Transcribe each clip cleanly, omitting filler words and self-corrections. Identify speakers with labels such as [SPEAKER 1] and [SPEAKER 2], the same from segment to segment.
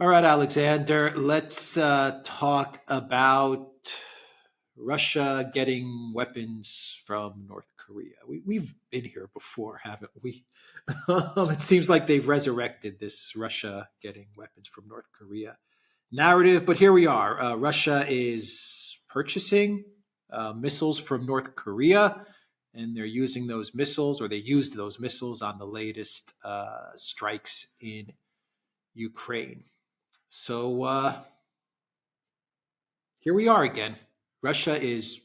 [SPEAKER 1] All right, Alexander, let's talk about Russia getting weapons from North Korea. We've been here before, haven't we? It seems like they've resurrected this Russia getting weapons from North Korea narrative, but here we are. Russia is purchasing missiles from North Korea, and they're using those missiles, or they used those missiles on the latest strikes in Ukraine. So here we are again. Russia is.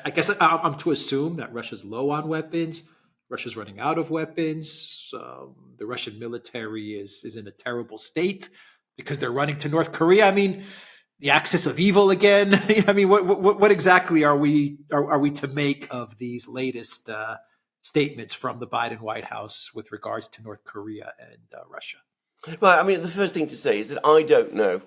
[SPEAKER 1] I guess I'm to assume that Russia's low on weapons. Russia's running out of weapons. The Russian military is in a terrible state because they're running to North Korea. I mean, the axis of evil again. I mean, what exactly are we to make of these latest statements from the Biden White House with regards to North Korea and Russia?
[SPEAKER 2] Right, I mean, the first thing to say is that I don't know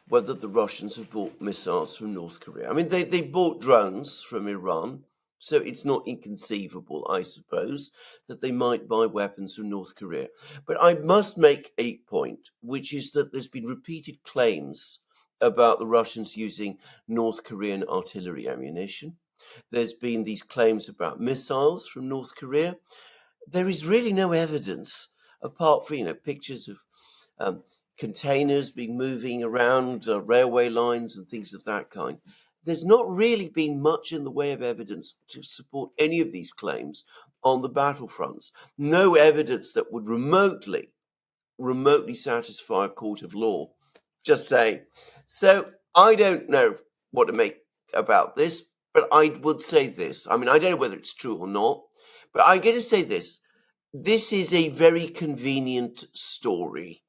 [SPEAKER 2] whether the Russians have bought missiles from North Korea. I mean, they bought drones from Iran, so it's not inconceivable, I suppose, that they might buy weapons from North Korea. But I must make a point, which is that there's been repeated claims about the Russians using North Korean artillery ammunition. There's been these claims about missiles from North Korea. There is really no evidence, apart from, pictures of containers being moving around railway lines and things of that kind. There's not really been much in the way of evidence to support any of these claims on the battlefronts. No evidence that would remotely satisfy a court of law. Just saying. So I don't know what to make about this, but I would say this. I mean, I don't know whether it's true or not, but I'm going to say this. This is a very convenient story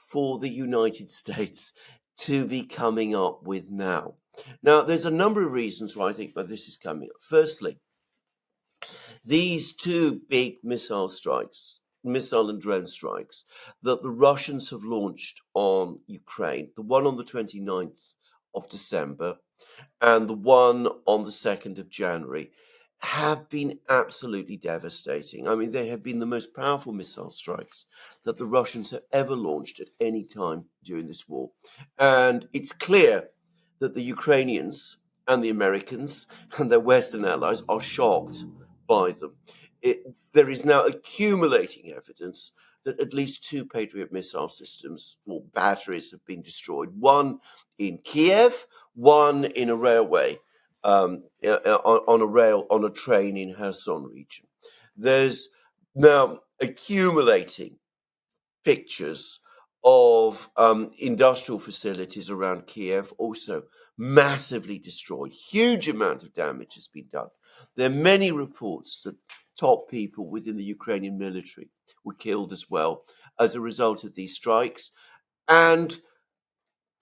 [SPEAKER 2] for the United States to be coming up with now. Now, there's a number of reasons why I think that this is coming up. Firstly, these two big missile and drone strikes that the Russians have launched on Ukraine, the one on the 29th of December and the one on the 2nd of January, have been absolutely devastating. I mean, they have been the most powerful missile strikes that the Russians have ever launched at any time during this war. And it's clear that the Ukrainians and the Americans and their Western allies are shocked by them. There is now accumulating evidence that at least two Patriot missile systems or batteries have been destroyed, one in Kiev, one in a railway on a train in Kherson region. There's now accumulating pictures of industrial facilities around Kiev, also massively destroyed. Huge amount of damage has been done. There are many reports that top people within the Ukrainian military were killed as well as a result of these strikes. And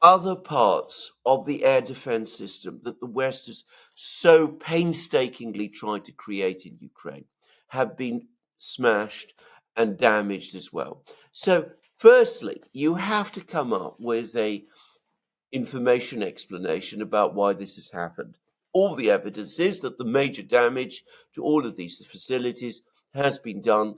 [SPEAKER 2] other parts of the air defense system that the West has so painstakingly tried to create in Ukraine have been smashed and damaged as well. So, firstly, you have to come up with a information explanation about why this has happened. All the evidence is that the major damage to all of these facilities has been done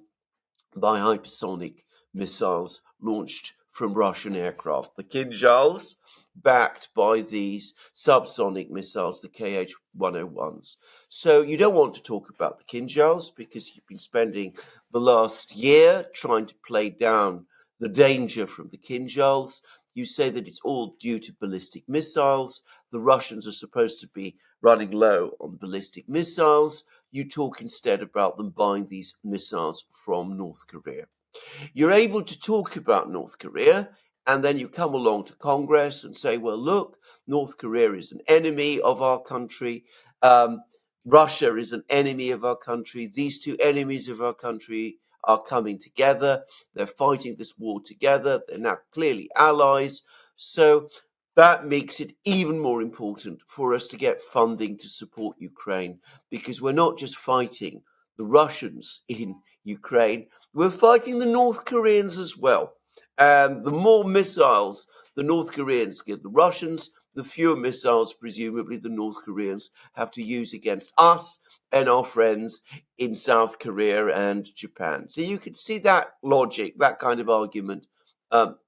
[SPEAKER 2] by hypersonic missiles launched from Russian aircraft. The Kinzhals, backed by these subsonic missiles, the KH-101s. So you don't want to talk about the Kinzhals because you've been spending the last year trying to play down the danger from the Kinzhals. You say that it's all due to ballistic missiles. The Russians are supposed to be running low on ballistic missiles. You talk instead about them buying these missiles from North Korea. You're able to talk about North Korea, and then you come along to Congress and say, well, look, North Korea is an enemy of our country. Russia is an enemy of our country. These two enemies of our country are coming together. They're fighting this war together. They're now clearly allies. So that makes it even more important for us to get funding to support Ukraine, because we're not just fighting the Russians in Ukraine, we're fighting the North Koreans as well. And the more missiles the North Koreans give the Russians, the fewer missiles, presumably, the North Koreans have to use against us and our friends in South Korea and Japan. So you could see that logic, that kind of argument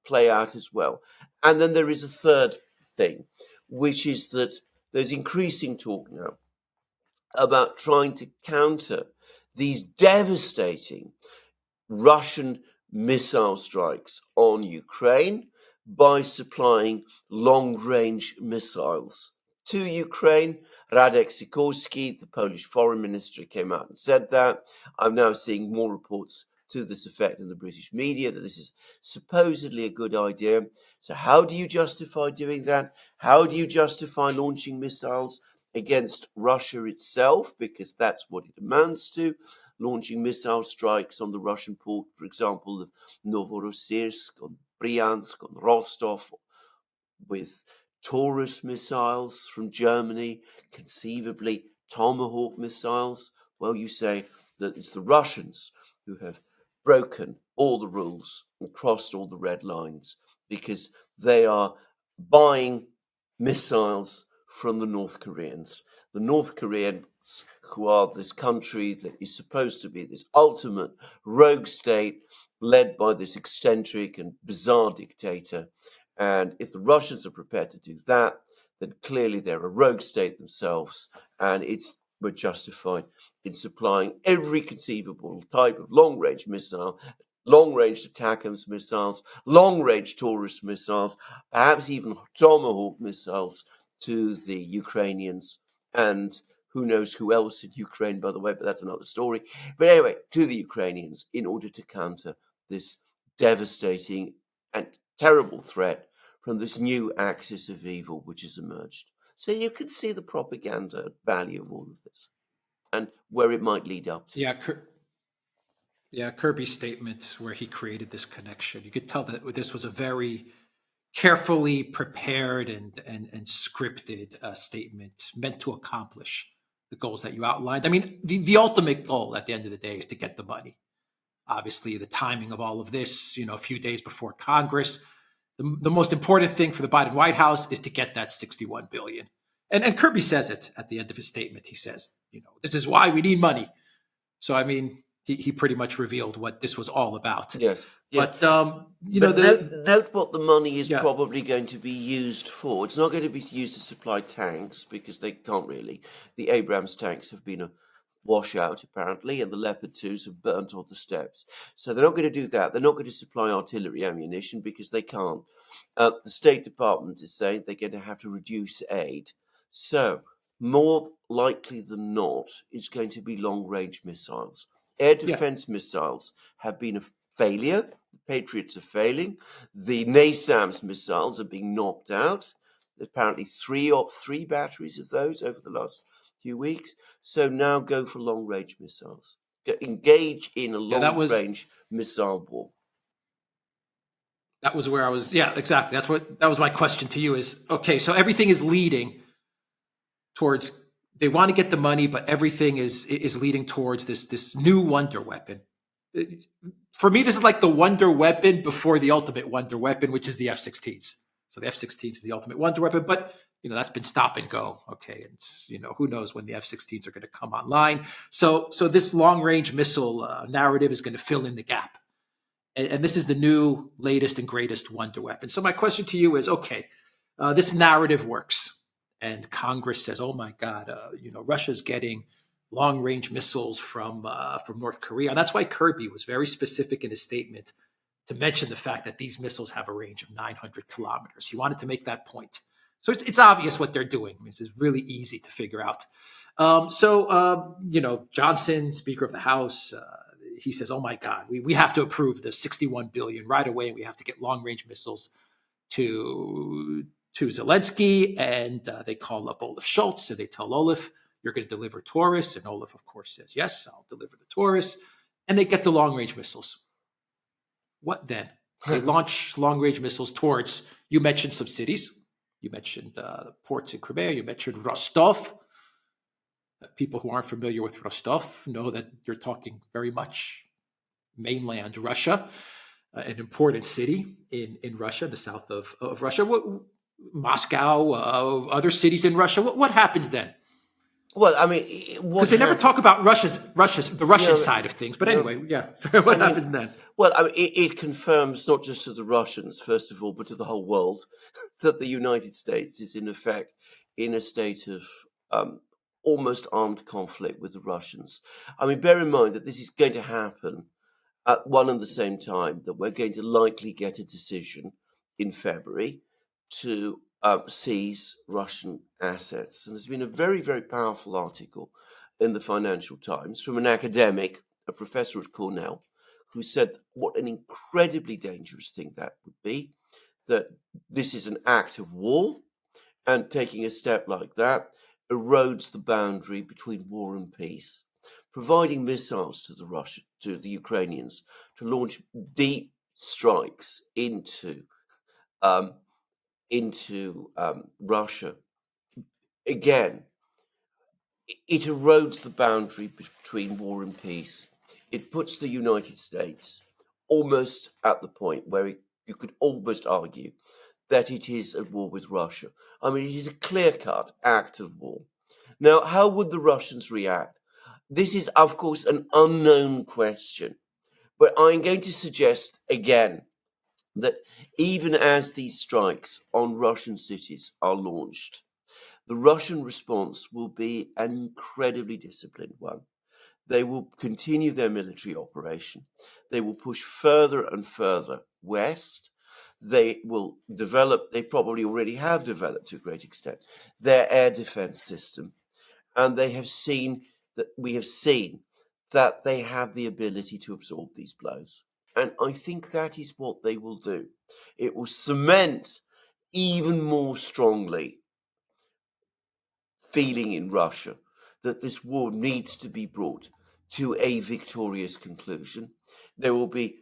[SPEAKER 2] play out as well. And then there is a third thing, which is that there's increasing talk now about trying to counter these devastating Russian missile strikes on Ukraine by supplying long-range missiles to Ukraine. Radek Sikorski, the Polish foreign minister, came out and said that. I'm now seeing more reports to this effect in the British media that this is supposedly a good idea. So how do you justify doing that? How do you justify launching missiles against Russia itself? Because that's what it amounts to. Launching missile strikes on the Russian port, for example, of Novorossiysk, on Bryansk, on Rostov, with Taurus missiles from Germany, conceivably Tomahawk missiles. Well, you say that it's the Russians who have broken all the rules and crossed all the red lines because they are buying missiles from the North Koreans. The North Koreans, who are this country that is supposed to be this ultimate rogue state led by this eccentric and bizarre dictator. And if the Russians are prepared to do that, then clearly they're a rogue state themselves, and we're justified in supplying every conceivable type of long-range missile, long-range ATACMS missiles, long-range Taurus missiles, perhaps even Tomahawk missiles to the Ukrainians, and who knows who else in Ukraine, by the way, but that's another story. But anyway, to the Ukrainians in order to counter this devastating and terrible threat from this new axis of evil which has emerged. So you can see the propaganda value of all of this and where it might lead up to.
[SPEAKER 1] Yeah, Kirby's statement where he created this connection, you could tell that this was a very carefully prepared and scripted statement meant to accomplish the goals that you outlined. I mean, the ultimate goal at the end of the day is to get the money. Obviously, the timing of all of this, a few days before Congress, the most important thing for the Biden White House is to get that $61 billion. And Kirby says it at the end of his statement. He says, this is why we need money. So, I mean, he pretty much revealed what this was all about.
[SPEAKER 2] Yes.
[SPEAKER 1] But,
[SPEAKER 2] note what the money is probably going to be used for. It's not going to be used to supply tanks because they can't really. The Abrams tanks have been a washout, apparently, and the Leopard 2s have burnt all the steps. So they're not going to do that. They're not going to supply artillery ammunition because they can't. The State Department is saying they're going to have to reduce aid. So more likely than not, it's going to be long-range missiles. Air defense missiles have been a failure. The Patriots are failing. The NASAMS missiles are being knocked out. Apparently three batteries of those over the last few weeks. So now go for long-range missiles. Engage in a long-range missile war.
[SPEAKER 1] That was where I was. Yeah, exactly. That was my question to you is, okay, so everything is leading towards, they want to get the money, but everything is leading towards this new wonder weapon. For me, this is like the wonder weapon before the ultimate wonder weapon, which is the F-16s. So the F-16s is the ultimate wonder weapon, but that's been stop and go. Okay, and who knows when the F-16s are going to come online. So this long-range missile narrative is going to fill in the gap, and this is the new, latest, and greatest wonder weapon. So my question to you is, okay, this narrative works. And Congress says, "Oh my God, Russia's getting long-range missiles from North Korea." And that's why Kirby was very specific in his statement to mention the fact that these missiles have a range of 900 kilometers. He wanted to make that point. So it's obvious what they're doing. I mean, this is really easy to figure out. Johnson, Speaker of the House, he says, "Oh my God, we have to approve the $61 billion right away. We have to get long-range missiles to Zelensky," and they call up Olaf Scholz, and they tell Olaf, "You're going to deliver Taurus," and Olaf, of course, says, "Yes, I'll deliver the Taurus," and they get the long-range missiles. What then? They launch long-range missiles towards, you mentioned some cities, you mentioned the ports in Crimea, you mentioned Rostov. People who aren't familiar with Rostov know that you're talking very much mainland Russia, an important city in Russia, the south of Russia. Moscow, other cities in Russia. What happens then?
[SPEAKER 2] Well, I mean, what
[SPEAKER 1] Because they never talk about the Russian
[SPEAKER 2] No,
[SPEAKER 1] side of things. But
[SPEAKER 2] no.
[SPEAKER 1] anyway, yeah. So what happens then?
[SPEAKER 2] Well, I mean, it confirms not just to the Russians, first of all, but to the whole world, that the United States is in effect in a state of um, almost armed conflict with the Russians. I mean, bear in mind that this is going to happen at one and the same time, that we're going to likely get a decision in February to seize Russian assets. And there's been a very, very powerful article in the Financial Times from an academic, a professor at Cornell, who said what an incredibly dangerous thing that would be, that this is an act of war, and taking a step like that erodes the boundary between war and peace, providing missiles to the Ukrainians to launch deep strikes um, into Russia. Again, it erodes the boundary between war and peace. It puts the United States almost at the point where you could almost argue that it is at war with Russia. I mean, it is a clear-cut act of war. Now, how would the Russians react? This is, of course, an unknown question, but I'm going to suggest again that even as these strikes on Russian cities are launched, the Russian response will be an incredibly disciplined one. They will continue their military operation. They will push further and further west. They will develop, they probably already have developed to a great extent, their air defense system. And we have seen that they have the ability to absorb these blows. And I think that is what they will do. It will cement even more strongly feeling in Russia that this war needs to be brought to a victorious conclusion. They will be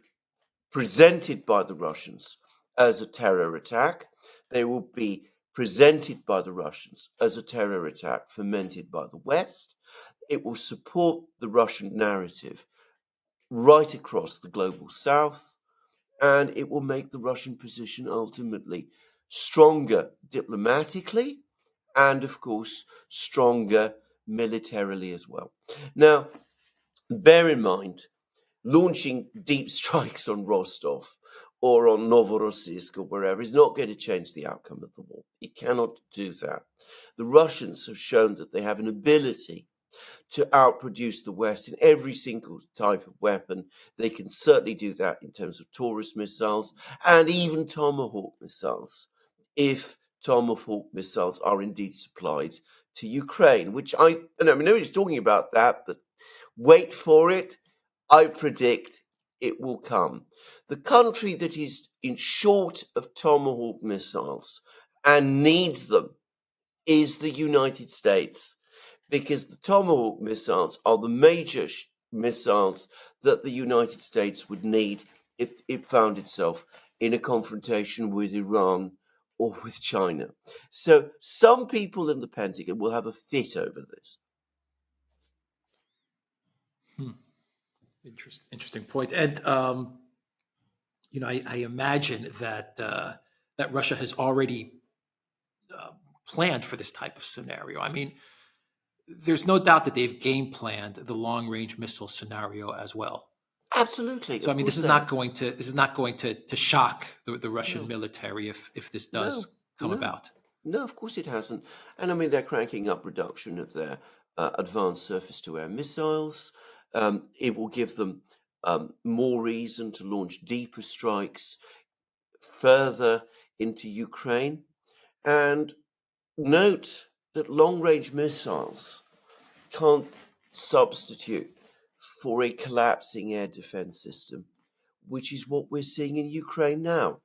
[SPEAKER 2] presented by the Russians as a terror attack. They will be presented by the Russians as a terror attack fomented by the West. It will support the Russian narrative right across the global South, and it will make the Russian position ultimately stronger diplomatically and, of course, stronger militarily as well. Now, bear in mind, launching deep strikes on Rostov or on Novorossiysk or wherever is not going to change the outcome of the war. It cannot do that. The Russians have shown that they have an ability to outproduce the West in every single type of weapon. They can certainly do that in terms of Taurus missiles and even Tomahawk missiles, if Tomahawk missiles are indeed supplied to Ukraine, which I mean, nobody's talking about that, but wait for it. I predict it will come. The country that is in short of Tomahawk missiles and needs them is the United States, because the Tomahawk missiles are the major missiles that the United States would need if it found itself in a confrontation with Iran or with China. So some people in the Pentagon will have a fit over this.
[SPEAKER 1] Interesting point. And I imagine that that Russia has already planned for this type of scenario. I mean, there's no doubt that they've game planned the long range missile scenario as well.
[SPEAKER 2] Absolutely.
[SPEAKER 1] So I mean, this is not going to shock the Russian
[SPEAKER 2] No.
[SPEAKER 1] military if this does come about.
[SPEAKER 2] No, of course it hasn't. And I mean, they're cranking up production of their advanced surface-to-air missiles. It will give them more reason to launch deeper strikes further into Ukraine. And note that long-range missiles can't substitute for a collapsing air defense system, which is what we're seeing in Ukraine now.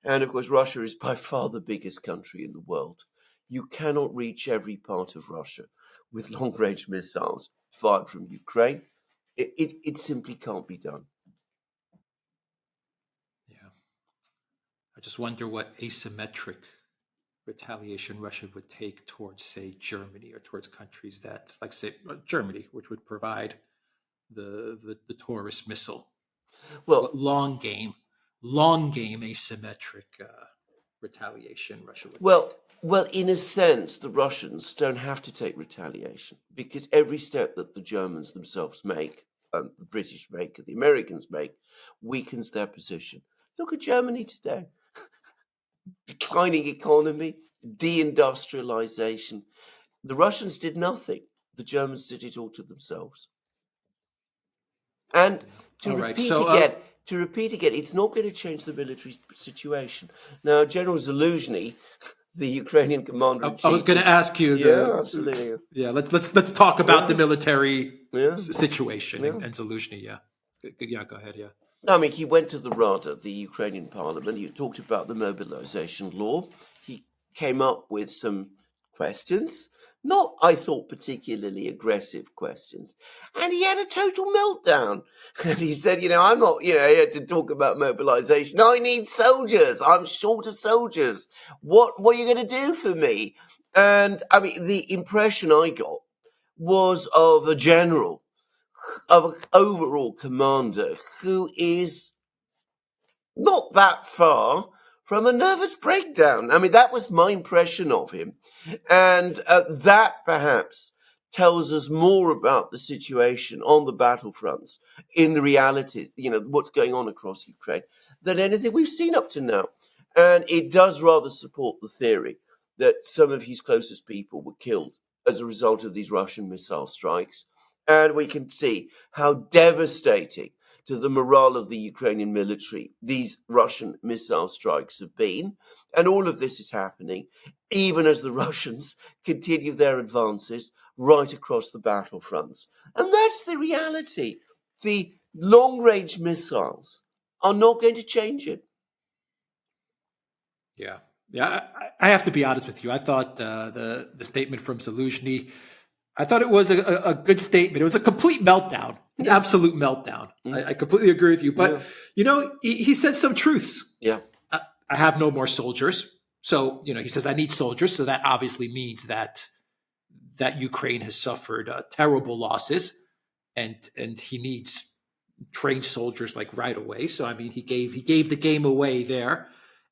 [SPEAKER 2] And of course, Russia is by far the biggest country in the world. You cannot reach every part of Russia with long-range missiles fired from Ukraine. It simply can't be done.
[SPEAKER 1] Yeah. I just wonder what asymmetric retaliation Russia would take towards, say, Germany or towards countries that, like, say, Germany, which would provide the Taurus missile.
[SPEAKER 2] Well,
[SPEAKER 1] What long game asymmetric retaliation Russia would take?
[SPEAKER 2] Well, in a sense, the Russians don't have to take retaliation because every step that the Germans themselves make, the British make, and the Americans make, weakens their position. Look at Germany today. Declining economy, deindustrialization. The Russians did nothing. The Germans did it all to themselves. And to
[SPEAKER 1] All right.
[SPEAKER 2] repeat
[SPEAKER 1] So,
[SPEAKER 2] again, it's not going to change the military situation. Now, General Zaluzhny, the Ukrainian commander in chief,
[SPEAKER 1] I was going to ask you.
[SPEAKER 2] Absolutely.
[SPEAKER 1] Yeah, let's talk about the military
[SPEAKER 2] Yeah.
[SPEAKER 1] situation
[SPEAKER 2] Yeah.
[SPEAKER 1] and Zaluzhny. Yeah, yeah. Go ahead. Yeah.
[SPEAKER 2] I mean, he went to the Rada, the Ukrainian parliament. He talked about the mobilization law. He came up with some questions, not, I thought, particularly aggressive questions. And he had a total meltdown. And he said, I'm not, he had to talk about mobilization. I need soldiers. I'm short of soldiers. What are you going to do for me? And I mean, the impression I got was of a general, of an overall commander who is not that far from a nervous breakdown. I mean, that was my impression of him. And that perhaps tells us more about the situation on the battlefronts in the realities, what's going on across Ukraine, than anything we've seen up to now. And it does rather support the theory that some of his closest people were killed as a result of these Russian missile strikes. And we can see how devastating to the morale of the Ukrainian military these Russian missile strikes have been. And all of this is happening even as the Russians continue their advances right across the battlefronts. And that's the reality. The long-range missiles are not going to change it.
[SPEAKER 1] Yeah. Yeah, I have to be honest with you. I thought the statement from Zaluzhny, I thought it was a good statement. It was a complete meltdown, an absolute meltdown. I completely agree with you. But, he said some truths.
[SPEAKER 2] Yeah.
[SPEAKER 1] I have no more soldiers. So, he says, I need soldiers. So that obviously means that Ukraine has suffered terrible losses and he needs trained soldiers like right away. So, I mean, he gave the game away there.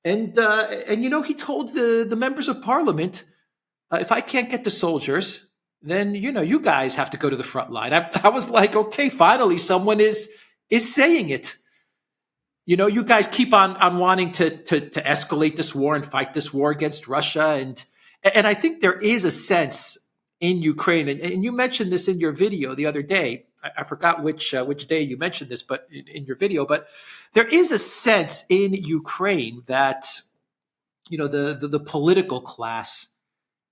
[SPEAKER 1] And he told the members of parliament, if I can't get the soldiers, then you guys have to go to the front line. I was like, okay, finally someone is saying it. You guys keep on wanting to escalate this war and fight this war against Russia, and I think there is a sense in Ukraine, and you mentioned this in your video the other day. I forgot which day you mentioned this, but in your video, but there is a sense in Ukraine that the political class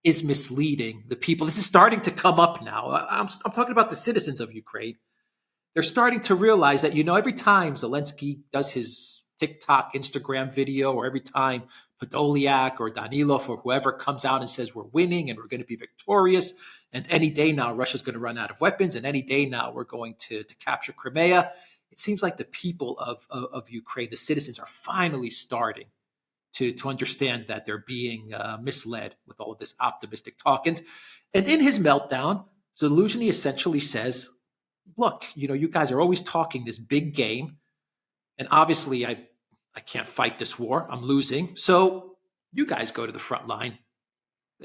[SPEAKER 1] is misleading the people. This is starting to come up now. I'm talking about the citizens of Ukraine. They're starting to realize that, every time Zelensky does his TikTok, Instagram video, or every time Podolyak or Danilov or whoever comes out and says we're winning and we're going to be victorious, and any day now Russia's going to run out of weapons, and any day now we're going to capture Crimea, it seems like the people of Ukraine, the citizens, are finally starting to understand that they're being misled with all of this optimistic talk. And in his meltdown, Zaluzhny essentially says, look, you guys are always talking this big game, and obviously I can't fight this war. I'm losing. So you guys go to the front line.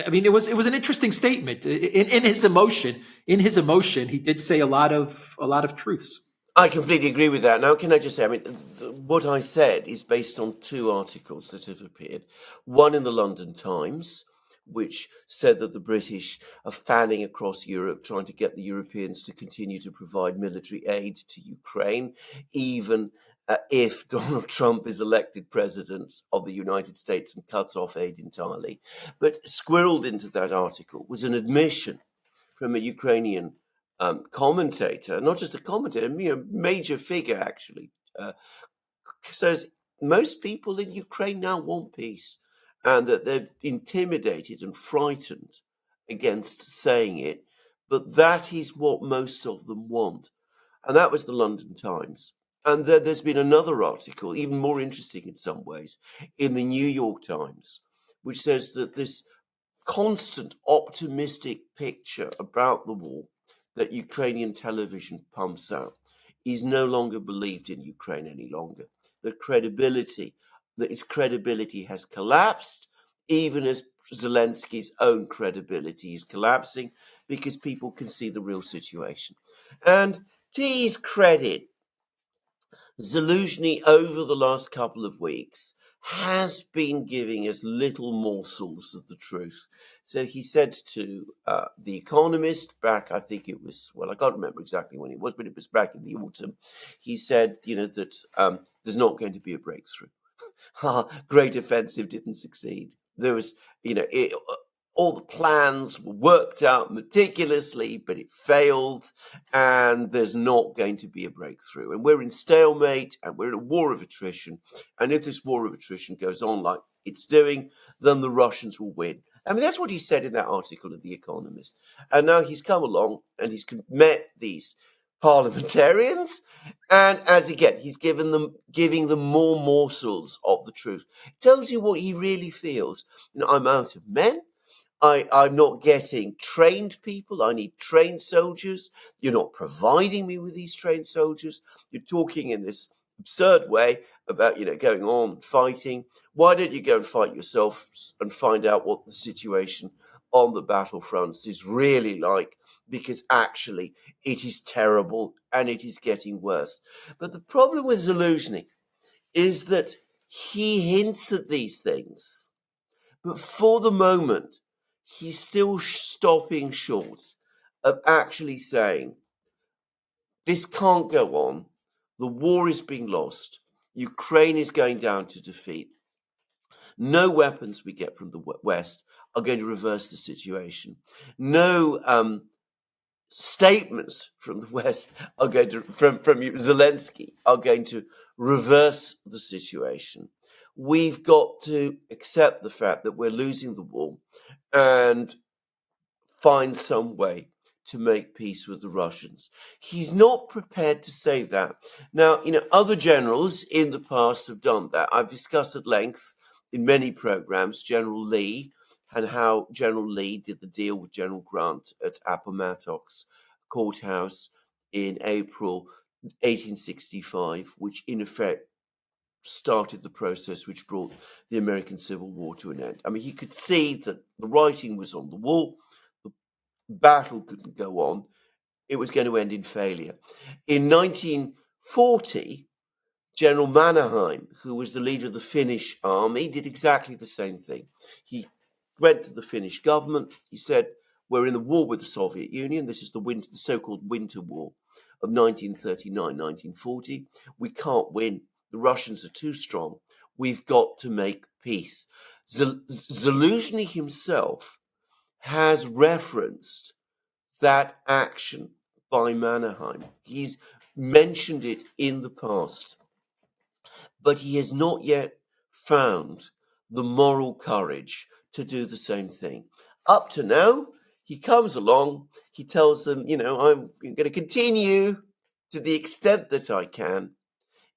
[SPEAKER 1] I mean, it was an interesting statement. In his emotion, he did say a lot of truths.
[SPEAKER 2] I completely agree with that. Now, can I just say, I mean, what I said is based on two articles that have appeared. One in the London Times, which said that the British are fanning across Europe, trying to get the Europeans to continue to provide military aid to Ukraine, even if Donald Trump is elected president of the United States and cuts off aid entirely. But squirreled into that article was an admission from a Ukrainian commentator, not just a commentator, major figure actually, says most people in Ukraine now want peace and that they're intimidated and frightened against saying it, but that is what most of them want. And that was the London Times. And there's been another article, even more interesting in some ways, in the New York Times, which says that this constant optimistic picture about the war that Ukrainian television pumps out is no longer believed in Ukraine any longer. The credibility that its credibility has collapsed, even as Zelensky's own credibility is collapsing, because people can see the real situation. And to his credit, Zaluzhny, over the last couple of weeks, has been giving us little morsels of the truth. So he said to The Economist back, I think it was, well, I can't remember exactly when it was, but it was back in the autumn. He said, that there's not going to be a breakthrough. Great offensive didn't succeed. There was, all the plans were worked out meticulously, but it failed, and there's not going to be a breakthrough. And we're in stalemate, and we're in a war of attrition. And if this war of attrition goes on like it's doing, then the Russians will win. I mean, that's what he said in that article in The Economist. And now he's come along and he's met these parliamentarians, and as again, he's giving them more morsels of the truth. Tells you what he really feels. I'm out of men. I'm not getting trained people. I need trained soldiers. You're not providing me with these trained soldiers. You're talking in this absurd way about, going on and fighting. Why don't you go and fight yourself and find out what the situation on the battlefronts is really like? Because actually, it is terrible and it is getting worse. But the problem with Zaluzhny is that he hints at these things, but for the moment, he's still stopping short of actually saying, this can't go on. The war is being lost. Ukraine is going down to defeat. No weapons we get from the West are going to reverse the situation. No statements from the West are going to, from Zelensky, are going to reverse the situation. We've got to accept the fact that we're losing the war and find some way to make peace with the Russians. He's not prepared to say that. Now, other generals in the past have done that. I've discussed at length in many programs General Lee and how General Lee did the deal with General Grant at Appomattox Courthouse in April 1865, which in effect started the process which brought the American Civil War to an end. I mean, he could see that the writing was on the wall. The battle couldn't go on. It was going to end in failure. In 1940, General Mannerheim, who was the leader of the Finnish army, did exactly the same thing. He went to the Finnish government. He said, we're in a war with the Soviet Union. This is the so-called Winter War of 1939-1940. We can't win. The Russians are too strong. We've got to make peace. Zaluzhny himself has referenced that action by Mannerheim. He's mentioned it in the past, but he has not yet found the moral courage to do the same thing. Up to now, he comes along, he tells them, I'm going to continue to the extent that I can,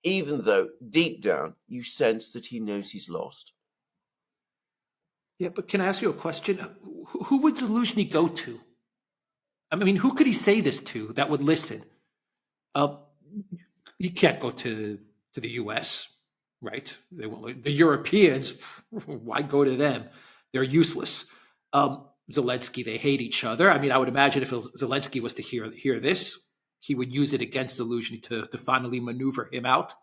[SPEAKER 2] even though deep down you sense that he knows he's lost.
[SPEAKER 1] Yeah, but can I ask you a question? Who would Zaluzhny go to? I mean, who could he say this to that would listen? He can't go to the U.S., right? The Europeans, why go to them? They're useless. Zelensky, they hate each other. I mean, I would imagine if Zelensky was to hear this, he would use it against Zaluzhny to finally maneuver him out.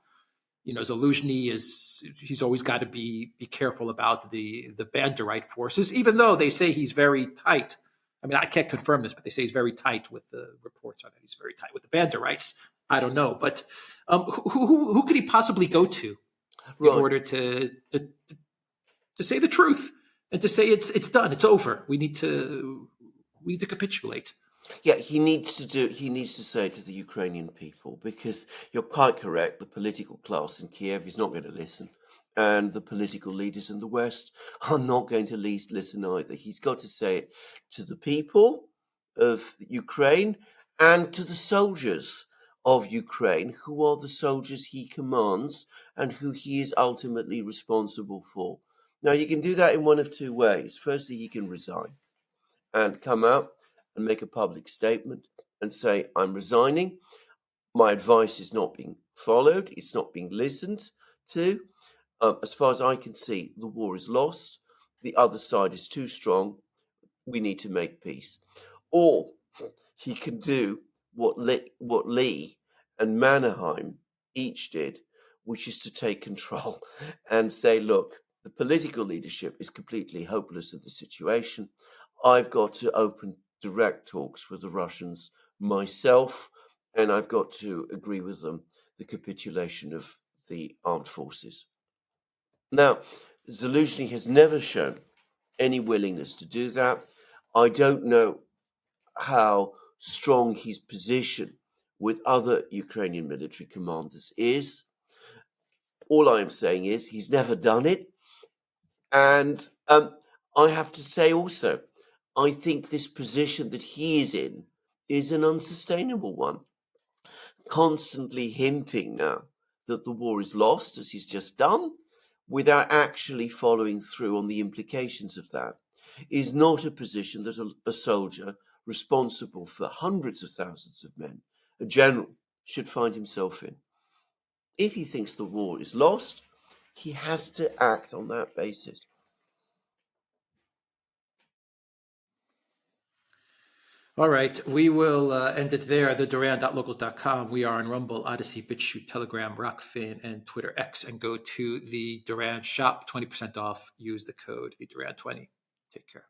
[SPEAKER 1] Zaluzhny he's always got to be careful about the Banderite forces, even though they say he's very tight. I mean, I can't confirm this, but they say he's very tight with the reports are that he's very tight with the Banderites. I don't know, but who could he possibly go to in order to say the truth and to say it's done, it's over? We need to capitulate.
[SPEAKER 2] Yeah, he needs to say it to the Ukrainian people, because you're quite correct. The political class in Kiev is not going to listen. And the political leaders in the West are not going to listen either. He's got to say it to the people of Ukraine and to the soldiers of Ukraine, who are the soldiers he commands and who he is ultimately responsible for. Now, you can do that in one of two ways. Firstly, he can resign and come out and make a public statement and say, I'm resigning. My advice is not being followed. It's not being listened to. as far as I can see, the war is lost. The other side is too strong. We need to make peace. Or he can do what Lee and Mannerheim each did, which is to take control and say, look, the political leadership is completely hopeless in the situation. I've got to open direct talks with the Russians myself, and I've got to agree with them the capitulation of the armed forces. Now, Zaluzhny has never shown any willingness to do that. I don't know how strong his position with other Ukrainian military commanders is. All I'm saying is he's never done it. And I have to say also, I think this position that he is in is an unsustainable one. Constantly hinting now that the war is lost, as he's just done, without actually following through on the implications of that, is not a position that a soldier responsible for hundreds of thousands of men, a general, should find himself in. If he thinks the war is lost, he has to act on that basis.
[SPEAKER 1] All right, we will end it there. The Duran.locals.com. We are on Rumble, Odyssey, BitChute, Telegram, Rockfin, and Twitter X. And go to the Duran shop, 20% off. Use the code, the Duran20. Take care.